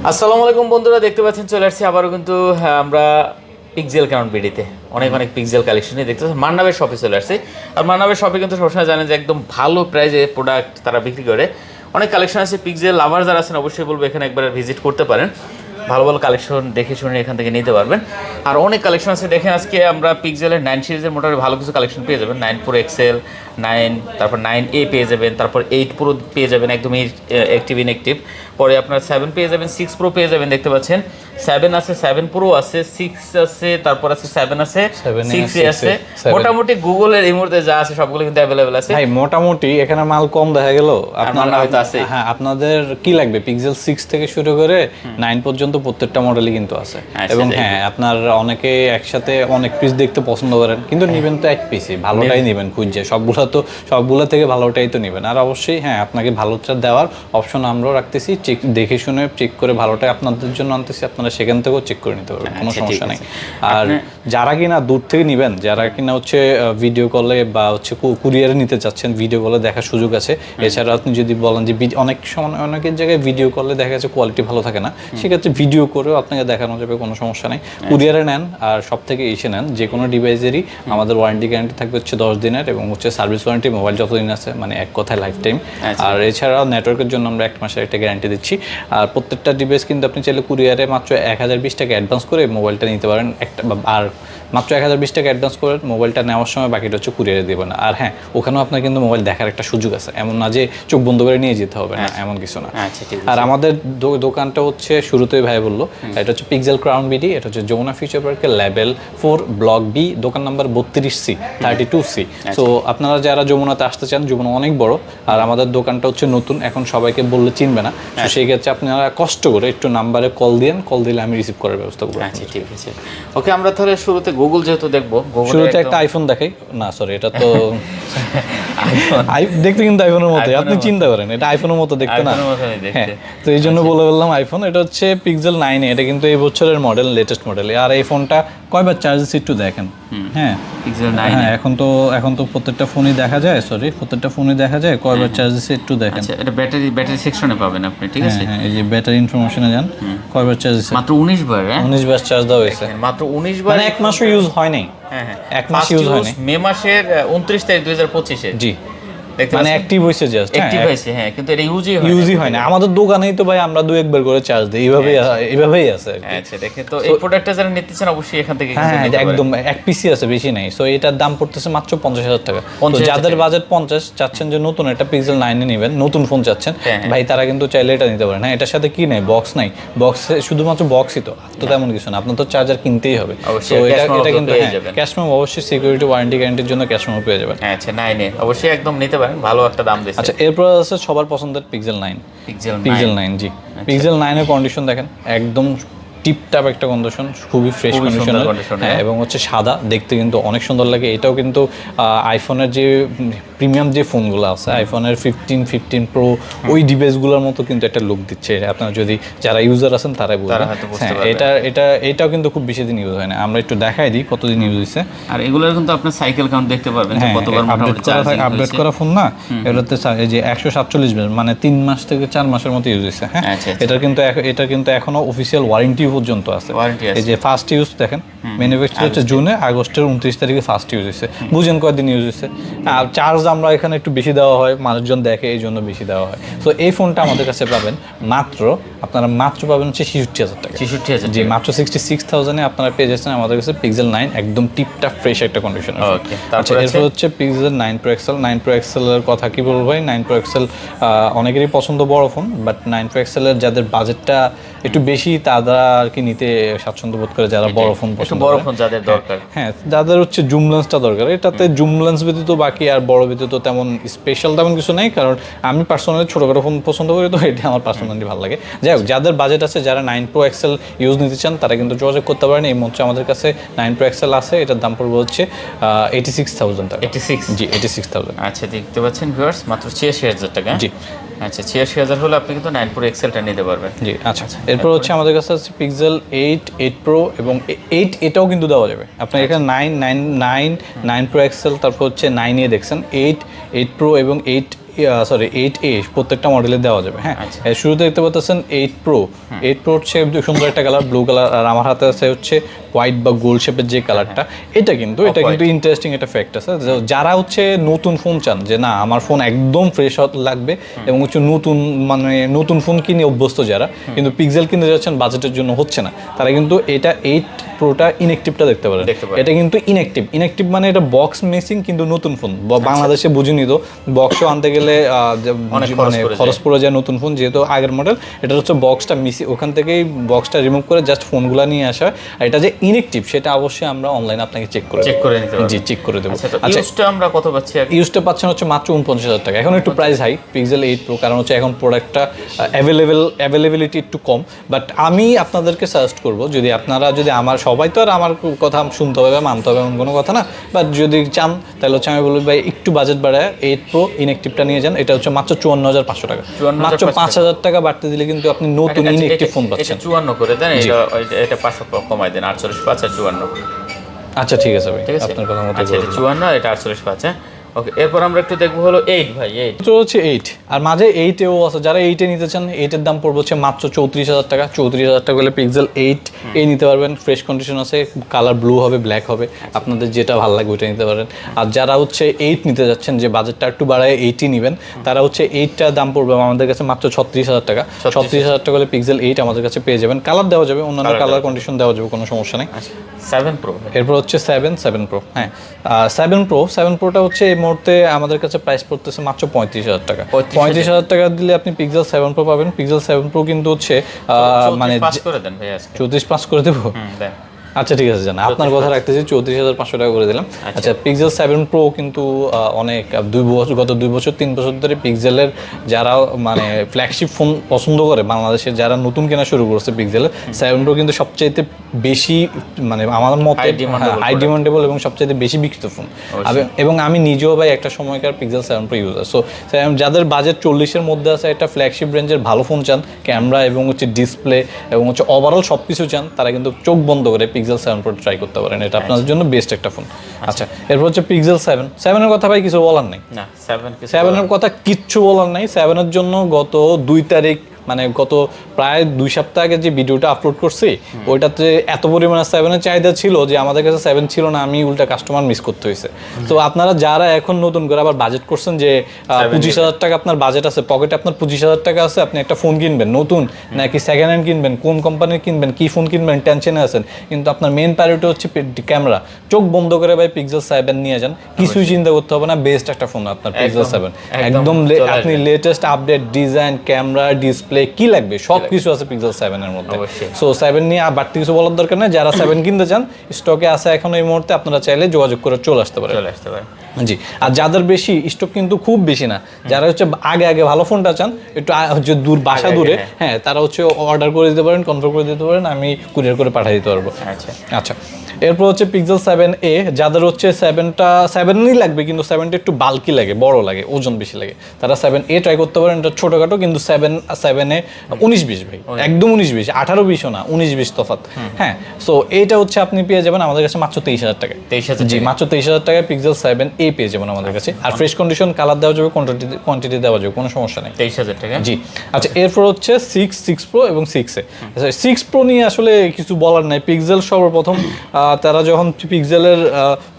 আসসালামু আলাইকুম বন্ধুরা, দেখতে পাচ্ছেন চলে আসছি আবারও কিন্তু আমরা পিক্সেল কাউন্ট বিডিতে অনেক পিক্সেল কালেকশনই দেখতে পাচ্ছেন। মান্নাবের শপে চলে আসছি। আর মান্নাবের শপে কিন্তু সবসময় জানেন যে একদম ভালো প্রাইজে প্রোডাক্ট তারা বিক্রি করে। অনেক কালেকশন আছে, পিক্সেল লাভার যারা আছেন অবশ্যই বলবো এখানে একবার ভিজিট করতে পারেন। ভালো ভালো কালেকশন দেখে শুনে এখান থেকে নিতে পারবেন। আর অনেক কালেকশন আছে দেখেন, আজকে আমরা পিক্সেলের 9 সিরিজের মোটামুটি ভালো কিছু কালেকশন পেয়ে যাবেন। 9 প্রো এক্সেল 9, তারপর 9A পেয়ে যাবেন, তারপর 8 প্রো পেয়ে যাবেন একদমই অ্যাক্টিভ ইনঅ্যাক্টিভ। পরে আপনার 7 পেয়ে যাবেন, 6 প্রো পেয়ে যাবেন, দেখতে পাচ্ছেন 7 আছে, 7 প্রো আছে, 6 আছে, তারপর আছে 7 আছে, 6A আছে। মোটামুটি গুগলের এই মুহূর্তে যা আছে সবগুলো কিন্তু অ্যাভেলেবেল আছে ভাই। মোটামুটি এখানে মাল কম দেখা গেল। আপনারা হয়তো আছে। হ্যাঁ, আপনাদের কি লাগবে? পিক্সেল 6 থেকে শুরু করে 9 পর্যন্ত প্রত্যেকটা মডেলই কিন্তু আছে। এবং হ্যাঁ, আপনার অনেকে একসাথে অনেক পিস দেখতে পছন্দ করেন, কিন্তু নেবেন তো এক পিসই, ভালোটাই নেবেন খুঁজে। সবগুলা থেকে ভালোটাই তো নেবেন। আর অবশ্যই হ্যাঁ, আপনাকে ভালোটা দেওয়ার অপশন আমরাও রাখতেছি। চেক দেখে শুনে চেক করে ভালোটাই আপনাদের জন্য আনতেছি, আপনারা সেখান থেকেও চেক করে নিতে পারবেন, কোনো সমস্যা নেই। আর যারা কিনা দূর থেকে নেবেন, যারা কিনা হচ্ছে ভিডিও কলে বা হচ্ছে কুরিয়ারে নিতে চাচ্ছেন, ভিডিও কলে দেখার সুযোগ আছে। এছাড়া আপনি যদি বলেন যে অনেক সময় অনেকের জায়গায় ভিডিও কলে দেখা যাচ্ছে কোয়ালিটি ভালো থাকে না, সেক্ষেত্রে ভিডিও করেও আপনাকে দেখানো যাবে, কোনো সমস্যা নেই। কুরিয়ারে নেন আর সব থেকে এসে নেন, যে কোনো ডিভাইসেরই আমাদের ওয়ারেন্টি গ্যারান্টি থাকবে হচ্ছে 10 দিনের, এবং হচ্ছে সার্ভিস ওয়ারেন্টি মোবাইল যতদিন আছে, মানে এক কথায় লাইফ টাইম। আর এছাড়াও নেটওয়ার্কের জন্য আমরা 1 মাসের একটা গ্যারান্টি দিচ্ছি। আর প্রত্যেকটা ডিভাইস কিন্তু আপনি চাইলে কুরিয়ারে মাত্র 1020 টাকা অ্যাডভান্স করে মোবাইলটা নিতে পারেন। আর মাত্র 1020 টাকা অ্যাডভান্স করে মোবাইলটা নেওয়ার সময় বাকিটা হচ্ছে কুরিয়ারে দেবেন। আর হ্যাঁ, ওখানেও আপনার কিন্তু মোবাইল দেখার একটা সুযোগ আছে, এমন না যে চোখ বন্ধ করে নিয়ে যেতে হবে না, এমন কিছু না। আর আমাদের দোকানটা হচ্ছে শুরুতেই ভাই বললো, এটা হচ্ছে পিক্সেল ক্রাউন বিডি, এটা হচ্ছে যমুনা ফিউচার পার্কের লেভেল 4 ব্লক বি, দোকান নাম্বার 32C 32C। সো আপনারা যারা যমুনাতে আসতে চান, যমুনা অনেক বড়, আর আমাদের দোকানটা হচ্ছে নতুন, এখন সবাইকে বললে চিনবে না। তো সেই ক্ষেত্রে আপনারা কষ্ট করে একটু নাম্বারে কল দিলে আমি রিসিভ করার ব্যবস্থা করব। আচ্ছা, ঠিক আছে। ওকে, আমরা তাহলে শুরুতে গুগল যেহেতু দেখবো, শুরুতে একটা আইফোন দেখাই না, সরি এটা তো দেখতে কিন্তু আইফোনের মতো, আপনি চিন্তা করেন এটা আইফোনের মতো দেখতে না? হ্যাঁ, তো এই জন্য বলে বললাম আইফোন। এটা হচ্ছে পিক্সেল 9, এটা কিন্তু এই বছরের মডেল, লেটেস্ট মডেল। আর এই ফোনটা কয়বার চার্জ দিচ্ছে একটু দেখেন। হ্যাঁ, পিক্সেল 9, হ্যাঁ এখন তো প্রত্যেকটা ফোনই দেখা যায়, কয়বার চার্জ দিচ্ছে একটু দেখেন। আচ্ছা, এটা ব্যাটারি সেকশনে পাবেন আপনি, ঠিক আছে? হ্যাঁ, এই যে ব্যাটারি ইনফরমেশনে যান, কয়বার চার্জ দিচ্ছে? মাত্র 19 বার। 19 বার চার্জ দেওয়া হয়েছে, মাত্র 19 বার। মানে এক মাসও ইউজ হয় নাই। হ্যাঁ, 1 মাস ইউজ হয় নাই। মে মাসের 29 তারিখ 2025-এ। জি, মানে অ্যাক্টিভ হইছে, জাস্ট অ্যাক্টিভ হইছে। হ্যাঁ, কিন্তু এটা ইউজই হয় না। আমাদের দোকানেই তো ভাই আমরা 2-1 বার করে চার্জ দিই, এইভাবেই আছে। আচ্ছা, দেখেন তো এই প্রোডাক্টটা যারা নিতে চান অবশ্যই এখান থেকে হ্যাঁ, একদম এক পিসি আছে, বেশি নাই। সো এটার দাম পড়তেছে মাত্র 50,000 টাকা। তো যাদের বাজেট 50 চাচ্ছেন যে নতুন একটা পিক্সেল 9 এ নেবেন, নতুন ফোন চাচ্ছেন ভাই, তারা কিন্তু চাইলে এটা নিতে পারেন। হ্যাঁ, এটার সাথে কি নাই, বক্স নাই, বক্সে শুধুমাত্র বক্সই তো তেমন কিছু না, আপনার তো চার্জার কিনতেই হবে। তো এটা কিন্তু ক্যাশ মেমো, অবশ্যই সিকিউরিটি ওয়ারেন্টি গ্যারান্টির জন্য ক্যাশ মেমো পেয়ে যাবেন। আচ্ছা, 9 এ অবশ্যই একদম নিতে পারেন, ভালো একটা দাম দিচ্ছে। আচ্ছা, এরপর আছে সবার পছন্দের পিক্সেল 9। পিক্সেল 9 জি, পিক্সেল 9 এর কন্ডিশন দেখেন, একদম টিপটাপ একটা কন্ডিশন, খুবই ফ্রেশ কন্ডিশন। হ্যাঁ, এবং হচ্ছে সাদা, দেখতে কিন্তু অনেক সুন্দর লাগে। এটাও কিন্তু আইফোনের যে প্রিমিয়াম যে ফোনগুলো আছে, আইফোনের 15 প্রো ওই ডিভাইসগুলোর মতো কিন্তু একটা লুক দিচ্ছে। আপনারা যদি যারা ইউজার আছেন তারাই বুঝবেন। হ্যাঁ, এটাও কিন্তু খুব বেশি দিন ইউজ হয় না। আমরা একটু দেখাই দিই কতদিন ইউজ হয়েছে। আর এগুলোর কিন্তু আপনার সাইকেল কাউন্ট দেখতে পারবেন, কতবার আপডেট করা ফোন না, এটাতে এই যে 147 মানে 3 মাস থেকে 4 মাসের মতো ইউজ হয়েছে। হ্যাঁ, এটা কিন্তু এখনো অফিসিয়াল ওয়ারেন্টি পর্যন্ত আছে। এই যে ফার্স্ট ইউজ দেখেন, ম্যানুফ্যাকচার হচ্ছে জুনে, আগস্টের 29 তারিখে ফার্স্ট ইউজ হয়েছে। বুঝেন কয়দিন ইউজ হয়েছে। আর চার্জ আমরা এখানে একটু বেশি দেওয়া হয়, মানুষজন দেখে এই জন্য বেশি দেওয়া হয়। তো এই ফোনটা আমাদের কাছে পাবেন আপনারা মাত্র পাবেন হচ্ছে 66,000 টাকা। 66,000 জি, মাত্র 66,000 এ আপনারা পেয়ে যাচ্ছেন আমাদের কাছে পিক্সেল 9, একদম টিপটাপ ফ্রেশ একটা কন্ডিশন। আচ্ছা, এরপর হচ্ছে Pixel 9 Pro XL. 9 Pro XL এর কথা কি বলবো ভাই, 9 প্রো এক্সেল অনেকেরই পছন্দ, বড় ফোন, বাট 9 প্রো এক্সেল এর যাদের বাজেটটা একটু বেশি তারা আর কি নিতে স্বাচ্ছন্দ্য বোধ করে, যারা বড় ফোন পছন্দ করে, বড় ফোন যাদের দরকার। হ্যাঁ, যাদের হচ্ছে জুম লেন্সটা দরকার। এটাতে জুম লেন্স ব্যতীত বাকি আর বড় ব্যতীত তেমন স্পেশাল তেমন কিছু নেই, কারণ আমি পার্সোনালি ছোটখাটো ফোন পছন্দ করি, তো এটা আমার পার্সোনালি ভালো লাগে। যাই হোক, যাদের বাজেট আছে, যারা 9 প্রো এক্সেল ইউজ নিতে চান, তারা কিন্তু যোগাযোগ করতে পারেন। এই মুহূর্তে আমাদের কাছে 9 প্রো এক্সেল আছে, এটার দাম পড়বে হচ্ছে 86,000 টাকা। 86? জি, 86,000। আচ্ছা, দেখতে পাচ্ছেন ভিউয়ার্স, মাত্র 86,000 টাকা। জি, আচ্ছা, 86,000 হলে আপনি কিন্তু 9 প্রো এক্সেলটা নিতে পারবেন। জি, আচ্ছা। এরপর হচ্ছে আমাদের কাছে আছে পিক্সেল 8 প্রো এবং 8 এটাও কিন্তু দেওয়া যাবে। আপনার এখানে 9 প্রো এক্সেল, তারপর হচ্ছে 9 এ দেখছেন 8 প্রো এবং 8 সরি 8A প্রত্যেকটা মডেলে দেওয়া যাবে। হ্যাঁ, এর শুরুতে দেখতে পাচ্ছেন 8 Pro হচ্ছে সুন্দর একটা কালার ব্লু কালার, আর আমার হাতে আছে হচ্ছে হোয়াইট বা গোল্ড শেপের যে কালারটা, এটা কিন্তু ইন্টারেস্টিং একটা ফ্যাক্ট আছে। যারা হচ্ছে নতুন ফোন চান, যে না আমার ফোন একদম ফ্রেশ লাগবে এবং হচ্ছে নতুন ফোন কিনে অভ্যস্ত যারা, কিন্তু পিক্সেল কিনতে যাচ্ছেন বাজেটের জন্য হচ্ছে না, তারা কিন্তু এটা 8 Proটা ইনঅ্যাক্টিভটা দেখতে পারেন। এটা কিন্তু ইনঅ্যাক্টিভ মানে এটা বক্স মিসিং, কিন্তু নতুন ফোন। বাংলাদেশে বুঝিনি তো, বক্সও আনতে গেলে মানে খরচ পড়ে যায় নতুন ফোন, যেহেতু আগের মডেল। এটা হচ্ছে বক্সটা মিসিং, ওখান থেকেই বক্সটা রিমুভ করে জাস্ট ফোনগুলো নিয়ে আসা। আর এটা যে ইনঅ্যাক্টিভ সেটা অবশ্যই আমরা অনলাইনে আপনাকে চেক করে নিতে পারবো। জি, চেক করে দেবো। আচ্ছা, ইউজটা আমরা কত পাচ্ছি? ইউজটা পাচ্ছেন হচ্ছে মাত্র 49,000 টাকা। এখন একটু প্রাইস হাই পিক্সেল 8 Pro, কারণ হচ্ছে এখন প্রোডাক্টটা অ্যাভেলেবিলিটি একটু কম। বাট আমি আপনাদেরকে সাজেস্ট করবো, যদি আমার সবাই তো আর আমার কথা শুনতে হবে বা মানতে হবে এমন কোনো কথা না, বাট যদি চান তাহলে হচ্ছে আমি বলবো ভাই একটু বাজেট বাড়ায় 8 Pro ইনঅ্যাক্টিভটা নিয়ে যান। এটা হচ্ছে মাত্র 54,500 টাকা। মাত্র 5,000 টাকা বাড়তে দিলে কিন্তু আপনি নতুন ইনঅ্যাক্টিভ ফোন পাচ্ছেন। 54 করে দেন, এটা 500 কমাই দেন, 48,500 আর 54। আচ্ছা ঠিক আছে ভাই, আপনার কথা মতো। আচ্ছা, এটা 54, এটা 48,500। হ্যাঁ, ওকে। এরপর আমরা একটু দেখবো হলো 8 ভাই। 8 তো হচ্ছে 8, আর মাঝে 8এও আছে। যারা 8 নিতে চান, 8 দাম পড়বে হচ্ছে মাত্র 34,000 টাকা। 34,000 টাকা হলে পিক্সেল 8A নিতে পারবেন। ফ্রেশ কন্ডিশন আছে, কালার ব্লু হবে, ব্ল্যাক হবে, আপনাদের যেটা ভালো লাগবে ওইটা নিতে পারেন। আর যারা হচ্ছে 8 নিতে যাচ্ছেন, যে বাজেটটা একটু বাড়ায় 8ই নেবেন, তারা হচ্ছে 8টার দাম পড়বে আমাদের কাছে মাত্র 36,000 টাকা। 36,000 টাকা হলে পিক্সেল 8 আমাদের কাছে পেয়ে যাবেন। কালার দেওয়া যাবে, অন্যান্য কালার কন্ডিশন দেওয়া যাবে, কোনো সমস্যা নেই। 7 Pro, এরপর হচ্ছে 7 Pro। হ্যাঁ, 7 Proটা হচ্ছে এই মুহূর্তে আমাদের কাছে প্রাইস পড়তেছে মাত্র 35,000 টাকা। 35,000 টাকা দিলে আপনি পিক্সেল 7 Pro পাবেন। পিক্সেল 7 Pro কিন্তু হচ্ছে মানে 34 করে দেন ভাই আজকে। 34,500 করে দেবো? দেন। আচ্ছা ঠিক আছে, জানা আপনার কথা রাখতেছি, 34,500 টাকা করে দিলাম। আচ্ছা, পিক্সেল 7 Pro কিন্তু অনেক গত 2 বছর 3 বছর ধরে পিক্সেলের যারা মানে ফ্ল্যাগশিপ ফোন পছন্দ করে, বাংলাদেশের যারা নতুন কেনা শুরু করছে, পিক্সেলের 7 Pro কিন্তু সবচাইতে বেশি মানে আমার মতে হাই ডিমান্ডেবল এবং সবচাইতে বেশি বিক্রিত ফোন। এবং আমি নিজেও ভাই একটা সময়কার পিক্সেল 7 Pro ইউজার। সো যাদের বাজেট 40-এর মধ্যে আছে, একটা ফ্ল্যাগশিপ রেঞ্জের ভালো ফোন চান, ক্যামেরা এবং হচ্ছে ডিসপ্লে এবং হচ্ছে ওভারঅল সব কিছু চান, তারা কিন্তু চোখ বন্ধ করে পিক্সেল 7 Pro ট্রাই করতে পারেন। এটা আপনাদের জন্য বেস্ট একটা ফোন। আচ্ছা, এরপর হচ্ছে পিক্সেল 7 এর কথা ভাই কিছু বলার নেই। না, 7 এর কথা কিচ্ছু বলার নাই। 7 এর জন্য গত 2 তারিখ মানে গত প্রায় 2 সপ্তাহ আগে যে ভিডিওটা আপলোড করছি, ওইটাতে এত পরিমাণে 7 এর চাহিদা ছিল যে আমাদের কাছে 7 ছিল না, আমি উল্টা কাস্টমার মিস করতে হয়েছে। তো আপনারা যারা এখন নতুন করে আবার বাজেট করছেন, যে 25,000 টাকা আপনার বাজেট আছে, পকেটে আপনার 25,000 টাকা আছে, আপনি একটা ফোন কিনবেন নতুন নাকি সেকেন্ড হ্যান্ড কিনবেন, কোন কোম্পানির কিনবেন, কি ফোন কিনবেন, টেনশনে আছেন, কিন্তু আপনার মেইন প্রায়োরিটি হচ্ছে ক্যামেরা, চোখ বন্ধ করে ভাই পিক্সেল 7 নিয়ে যান। কিছুই চিন্তা করতে হবে না, বেস্ট একটা ফোন আপনার পিক্সেল 7। একদম আপনি latest update, design, camera, display কি লাগবে সব কিছু আছে পিক্সেল 7 এর মধ্যে। সো 7 নিয়ে আর বাড়তি কিছু বলার দরকার নেই। যারা 7 কিনতে চান, স্টকে আছে এখন এই মুহূর্তে, আপনারা চাইলে যোগাযোগ করে চলে আসতে পারেন। জি, আর যাদের বেশি স্টক কিন্তু খুব বেশি না, যারা হচ্ছে আগে ভালো ফোনটা চান, একটু হচ্ছে বাসা দূরে, হ্যাঁ, তারা হচ্ছে অর্ডার করে দিতে পারেন, কনফার্ম করে দিতে পারেন, আমি কুরিয়ার করে পাঠিয়ে দিতে পারবো। আচ্ছা, এরপর হচ্ছে পিক্সেল 7A। যাদের হচ্ছে 7ই লাগবে, কিন্তু 7টা একটু বাল্কি লাগে, বড় লাগে, ওজন বেশি লাগে, তারা 7A ট্রাই করতে পারেন। এটা ছোটখাটো, কিন্তু 7A 19-20 ভাই, একদম 19-20, 18-20ও না, 19-20 তফাৎ। হ্যাঁ, সো এইটা হচ্ছে আপনি পেয়ে যাবেন আমাদের কাছে মাত্র 23,000 টাকায়। জি, মাত্র 23,000 টাকায় পিক্সেল 7A পেয়ে যাবেন আমাদের কাছে। আর ফ্রেশ কন্ডিশন, কালার দেওয়া যাবে, কোয়ান্টিটি দেওয়া যাবে, কোনো সমস্যা নেই। 23,000 টাকা। জি, আচ্ছা, এরপর হচ্ছে 6 Pro এবং 6A। 6 Pro নিয়ে আসলে কিছু বলার নাই। পিক্সেল সর্বপ্রথম তারা যখন পিক্সেলের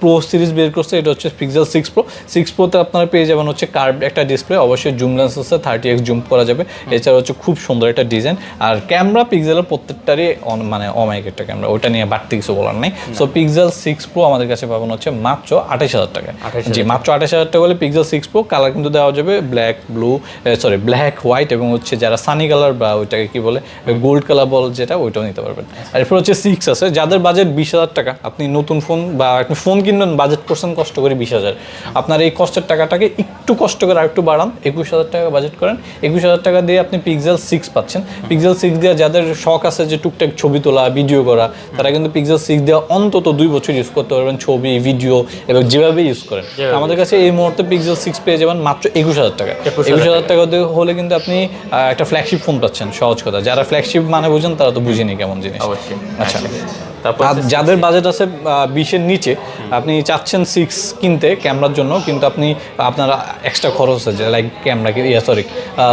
প্রো সিরিজ বের করছে, এটা হচ্ছে পিক্সেল 6 Pro। 6 Proতে আপনারা পেয়ে যাবেন হচ্ছে কার্ভ একটা ডিসপ্লে, অবশ্যই জুম লেন্স আছে, 30x জুম করা যাবে। এছাড়া হচ্ছে খুব সুন্দর একটা ডিজাইন। আর ক্যামেরা পিক্সেলের প্রত্যেকটারই মানে অমায়িক একটা ক্যামেরা, ওটা নিয়ে বাড়তি কিছু বলার নেই। সো পিক্সেল 6 Pro আমাদের কাছে পাবেন হচ্ছে মাত্র 28,000 টাকায়। জি, মাত্র 28,000 টাকা হলে পিক্সেল 6 Pro। কালার কিন্তু দেওয়া যাবে ব্ল্যাক, হোয়াইট এবং হচ্ছে যারা সানি কালার বা ওইটাকে কি বলে গোল্ড কালার বল, যেটা ওইটাও নিতে পারবেন। আর এরপর হচ্ছে 6 আছে। যাদের বাজেট 20,000 টাকা, আপনি নতুন ফোন বা আপনি ফোন কিনবেন, বাজেট করছেন কষ্ট করে 20,000, আপনার এই কষ্টের টাকাটাকে একটু কষ্ট করে আরেকটু বাড়ান, 21,000 টাকা বাজেট করেন। 21,000 টাকা দিয়ে আপনি পিক্সেল 6 পাচ্ছেন। পিক্সেল 6 দিয়ে যাদের শখ আছে যে টুকটাক ছবি তোলা, ভিডিও করা, তারা কিন্তু পিক্সেল 6 দিয়ে অন্তত 2 বছর ইউজ করতে পারবেন, ছবি, ভিডিও এবং যেভাবে ইউজ করেন। আমাদের কাছে এই মুহূর্তে পিক্সেল 6 পেয়ে যাবেন মাত্র 21,000 টাকা। 21,000 টাকা হলে কিন্তু আপনি একটা ফ্ল্যাগশিপ ফোন পাচ্ছেন। সহজ কথা, যারা ফ্ল্যাগশিপ মানে বুঝেন তারা তো বুঝেনি কেমন জিনিস। অবশ্যই। আচ্ছা, তারপর আর যাদের বাজেট আছে 20-এর নিচে, আপনি চাচ্ছেন 6 কিনতে ক্যামেরার জন্য, কিন্তু আপনি আপনার এক্সট্রা খরচ আছে, লাইক ক্যামেরা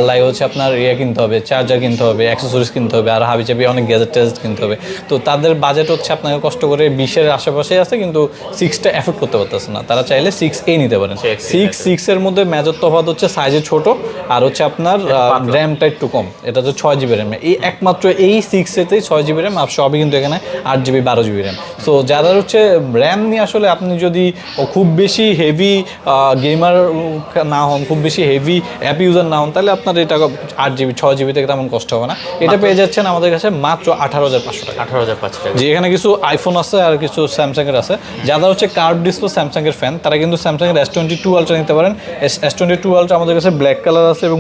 লাইক হচ্ছে আপনার কিনতে হবে, চার্জার কিনতে হবে, অ্যাক্সেসরিজ কিনতে হবে, আর হাবিজাবি অনেক গ্যাজেট ট্যাজেট কিনতে হবে। তো তাদের বাজেট হচ্ছে আপনাকে কষ্ট করে 20-এর আশেপাশেই আছে, কিন্তু 6টা এফোর্ড করতে পারতেছে না। তারা চাইলে 6A নিতে পারেন। 6-এর মধ্যে মেজর তফাৎ হচ্ছে সাইজে ছোট, আর হচ্ছে আপনার র্যামটা একটু কম। এটা হচ্ছে 6GB র্যাম। এই একমাত্র এই 6-এতেই 6GB র্যাম, আর সবই কিন্তু এখানে 8GB 12GB র্যাম। সো যারা হচ্ছে র্যাম নিয়ে আসলে আপনি যদি খুব বেশি হেভি গেমার না হন, খুব বেশি হেভি অ্যাপ ইউজার না হন, তাহলে আপনার এটা 8GB 6GB থেকে তেমন কষ্ট হবে না। এটা পেয়ে যাচ্ছেন আমাদের কাছে মাত্র 18,500 টাকা। 18,500 টাকা। যে এখানে কিছু আইফোন আছে আর কিছু স্যামসাংয়ের আছে। যারা হচ্ছে কার্ভ ডিসপ্লে স্যামসাংয়ের ফ্যান, তারা কিন্তু স্যামসাংয়ের S22 আলট্রা নিতে পারেন। S22 আলট্রা আমাদের কাছে ব্ল্যাক কালার আছে এবং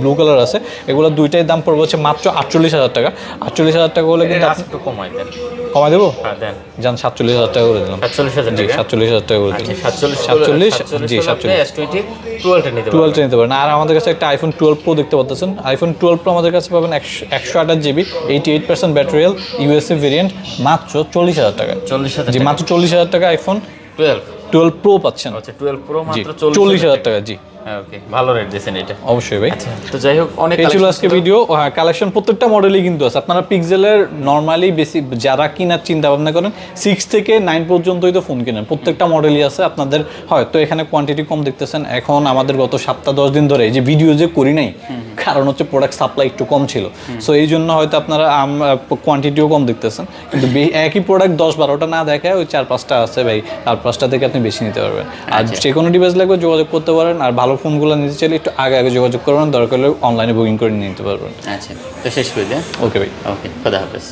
ব্লু কালার আছে। এগুলো দুইটাই দাম পড়বে হচ্ছে মাত্র 48,000 টাকা। 48,000 টাকা হলে কিন্তু একটু কমাই দেন। কমাই দেবো, হ্যাঁ দেন। যান 47,000 টাকা করে দিলাম। 47,000 জি, টাকা। 47,000 টাকা করে দিলাম। 47 জি, 47 S22 টা নিতে 12 নিতে পারেন। আর আমাদের কাছে একটা আইফোন 12 প্রো দেখতে পাচ্ছেন। আইফোন 12 প্রো আমাদের কাছে পাবেন 128GB, 88% battery health, USA variant, মাত্র 40,000 টাকা। 40,000 জি, মাত্র 40,000 টাকা আইফোন 12 প্রো পাচ্ছেন। আচ্ছা 12 প্রো জি, মাত্র 40,000 টাকা। জি, হ্যাঁ ওকে, ভালো রেট দিয়েছেন এটা। অবশ্যই ভাই। তো যাই হোক, অনেক এই ছিল আজকে ভিডিও। হ্যাঁ, কালেকশন প্রত্যেকটা মডেলই কিন্তু আছে। আপনারা পিক্সেলের নর্মালি বেশি যারা কিনার চিন্তা ভাবনা করেন, 6 থেকে 9 পর্যন্তই তো ফোন কিনেন, প্রত্যেকটা মডেলই আছে আপনাদের। হয়তো এখানে কোয়ান্টিটি কম দেখতেছেন। এখন আমাদের গত সপ্তাহ 10 দিন ধরে এই যে ভিডিও যে করি নাই, কারণ হচ্ছে প্রোডাক্ট সাপ্লাই একটু কম ছিল। সো এই জন্য হয়তো আপনারা কোয়ান্টিটিও কম দেখতেছেন, কিন্তু একই প্রোডাক্ট 10-12টা না দেখায় ওই 4-5টা আছে ভাই, 4-5টা থেকে আপনি বেশি নিতে পারবেন। আর যে কোনো ডিভাইস লাগবে যোগাযোগ করতে পারেন। আর ভালো ফোনগুলো নিতে চাইলে একটু আগে যোগাযোগ করবেন, দরকার হলে অনলাইনে বুকিং করে নিতে পারবেন। আচ্ছা, তো শেষ করে দেন। ওকে ভাই, ওকে, খোদা হাফেজ।